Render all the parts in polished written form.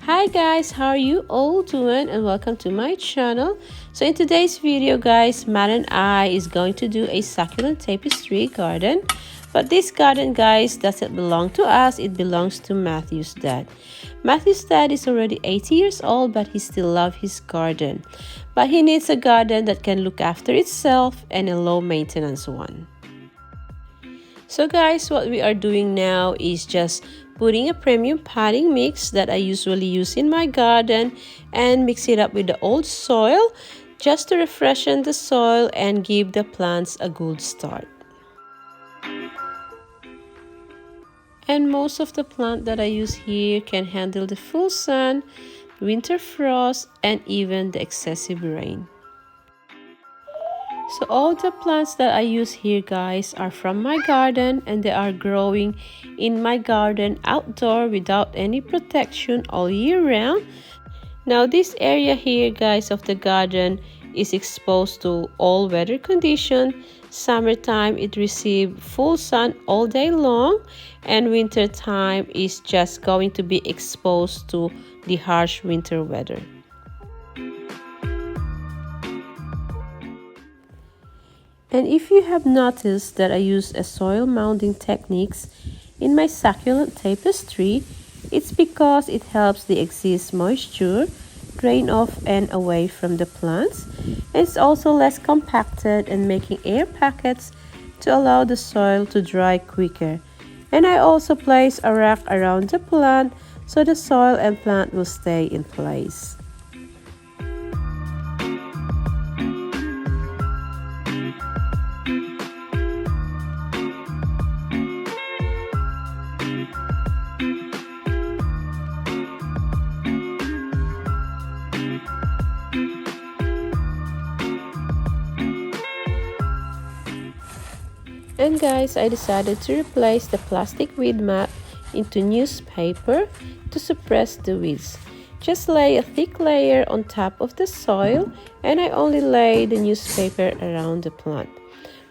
Hi guys, how are you all doing, and welcome to my channel. So in today's video guys, Matt and I is going to do a succulent tapestry garden. But this garden guys doesn't belong to us, it belongs to Matthew's dad. Matthew's dad is already 80 years old, but he still loves his garden. But he needs a garden that can look after itself and a low maintenance one. So guys, what we are doing now is just putting a premium potting mix that I usually use in my garden and mix it up with the old soil just to refreshen the soil and give the plants a good start. And most of the plant that I use here can handle the full sun, winter frost, and even the excessive rain. So all the plants that I use here guys are from my garden, and they are growing in my garden outdoor without any protection all year round. Now this area here guys of the garden is exposed to all weather condition. Summertime it receives full sun all day long, and winter time is just going to be exposed to the harsh winter weather. And if you have noticed that I use a soil mounding techniques in my succulent tapestry, it's because it helps the excess moisture drain off and away from the plants. And it's also less compacted and making air pockets to allow the soil to dry quicker. And I also place a rack around the plant so the soil and plant will stay in place. And guys, I decided to replace the plastic weed mat into newspaper to suppress the weeds. Just lay a thick layer on top of the soil, and I only lay the newspaper around the plant.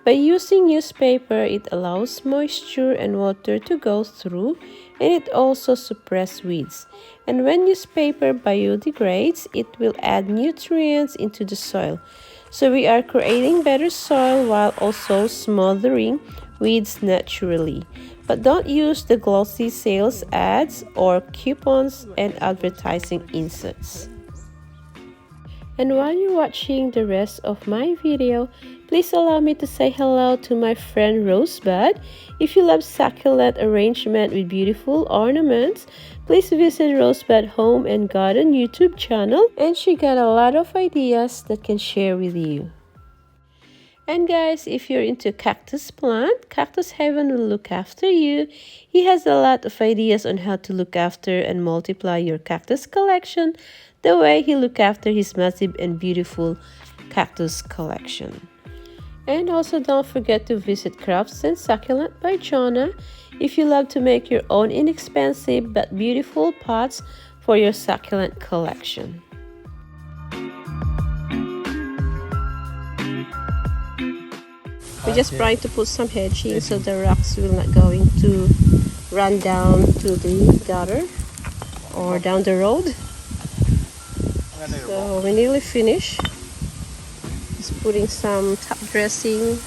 By using newspaper, it allows moisture and water to go through, and it also suppresses weeds. And when newspaper biodegrades, it will add nutrients into the soil. So we are creating better soil while also smothering weeds naturally. But don't use the glossy sales ads or coupons and advertising inserts. And while you're watching the rest of my video, please allow me to say hello to my friend Rosebud. If you love succulent arrangement with beautiful ornaments, please visit Rosebud Home and Garden YouTube channel, and she got a lot of ideas that can share with you. And guys, if you're into cactus plant, Cactus Heaven will look after you. He has a lot of ideas on how to look after and multiply your cactus collection the way he look after his massive and beautiful cactus collection. And also don't forget to visit Crafts and Succulent by Jonah if you love to make your own inexpensive but beautiful pots for your succulent collection. We're just trying to put some hedging so the rocks will not going to run down to the gutter or down the road. So we're nearly finished. Just putting some top dressing.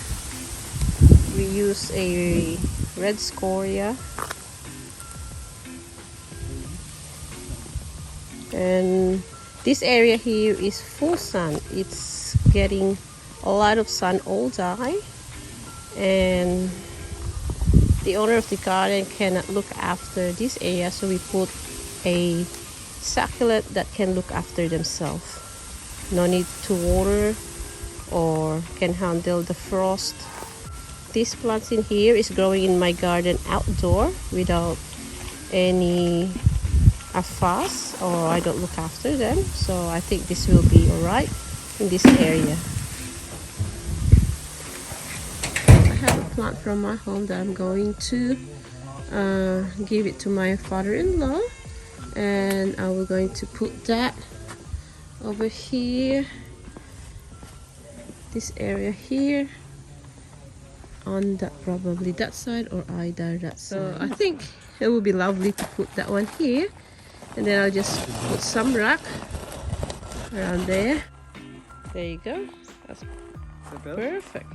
We use a red scoria. And this area here is full sun. It's getting a lot of sun all day. And the owner of the garden cannot look after this area, so we put a succulent that can look after themselves. No need to water or can handle the frost. These plants in here is growing in my garden outdoor without any fuss, or I don't look after them, so I think this will be alright in this area. I have a plant from my home that I'm going to give it to my father-in-law, and I will going to put that over here this area here on that, probably that side, or either that side. So I think it would be lovely to put that one here, and then I'll just put some rock around there. There you go. That's perfect.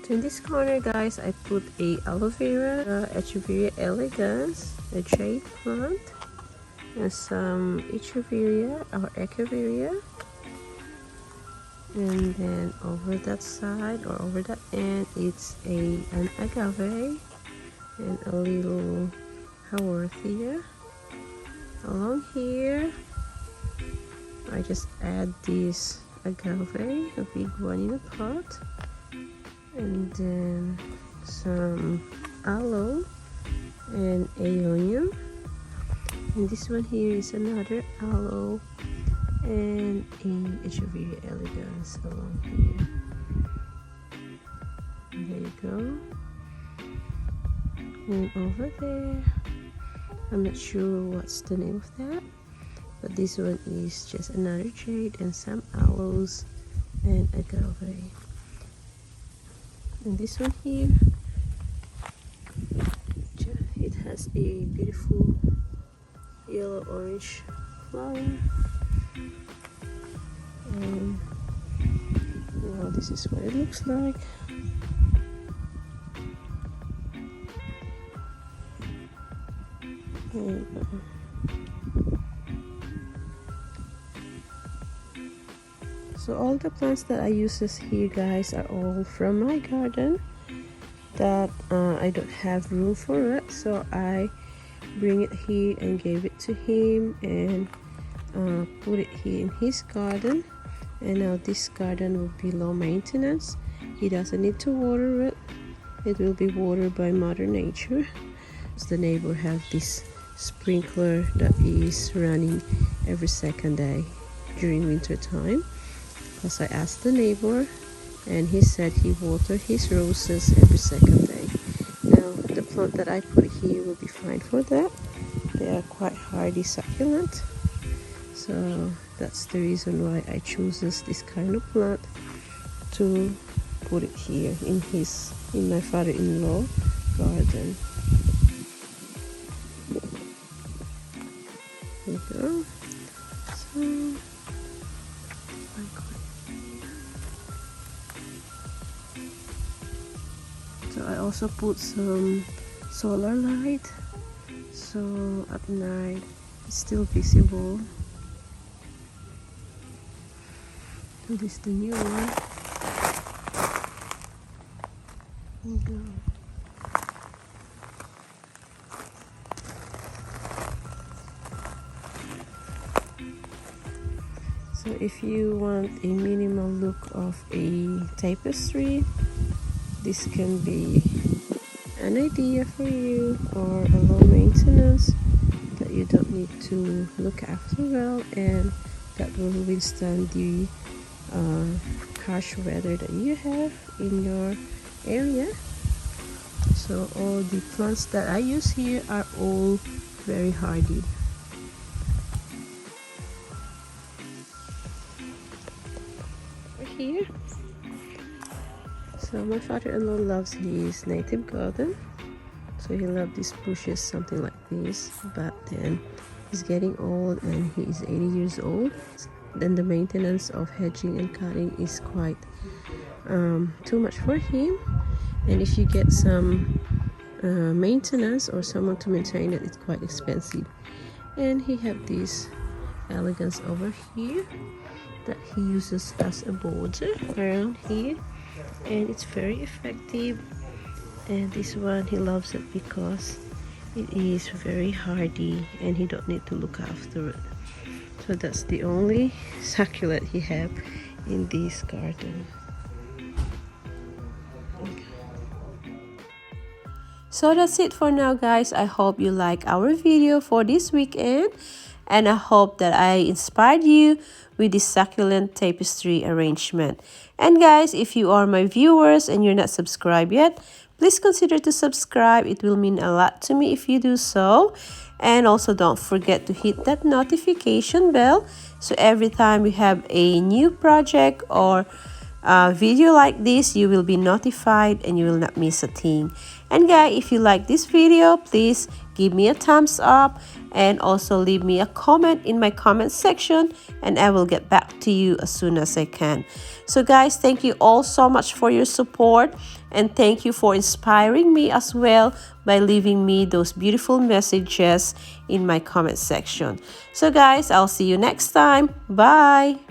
In this corner, guys, I put a aloe vera, Echeveria elegans, a jade plant, and some Echeveria or Echeveria. And then over that side, or over that end, it's an agave and a little haworthia. Along here, I just add this agave, a big one in a pot. And then some aloe and aeonium, and this one here is another aloe and an Echeveria elegans along here. And there you go. And over there, I'm not sure what's the name of that, but this one is just another jade and some aloes and agave. And this one here, it has a beautiful yellow orange flower, and well, this is what it looks like. And, so all the plants that I use here, guys, are all from my garden that I don't have room for it, so I bring it here and gave it to him and put it here in his garden. And now this garden will be low maintenance. He doesn't need to water it. It will be watered by Mother Nature. The neighbor have this sprinkler that is running every second day during winter time. Because I asked the neighbor, and he said he watered his roses every second day. Now the plant that I put here will be fine for that. They are quite hardy succulent, so that's the reason why I choose this kind of plant to put it here in my father-in-law garden. There you go. So I also put some solar light, so at night it's still visible. So this is the new one. There you go. So if you want a minimal look of a tapestry, this can be an idea for you, or a low maintenance that you don't need to look after well, and that will withstand the harsh weather that you have in your area. So all the plants that I use here are all very hardy. Here, so my father-in-law loves his native garden, so he loves these bushes, something like this, but then he's getting old and he is 80 years old. Then the maintenance of hedging and cutting is quite too much for him, and if you get some maintenance or someone to maintain it, it's quite expensive. And he have these elegance over here that he uses as a border around here, and it's very effective. And this one, he loves it because it is very hardy and he don't need to look after it. So that's the only succulent he have in this garden. So that's it for now, guys. I hope you like our video for this weekend, and I hope that I inspired you with this succulent tapestry arrangement. And guys, if you are my viewers and you're not subscribed yet, please consider to subscribe. It will mean a lot to me if you do so. And also don't forget to hit that notification bell, so every time we have a new project or video like this, you will be notified and you will not miss a thing. And guys, if you like this video, please give me a thumbs up and also leave me a comment in my comment section, and I will get back to you as soon as I can. So guys, thank you all so much for your support, and thank you for inspiring me as well by leaving me those beautiful messages in my comment section. So guys, I'll see you next time. Bye.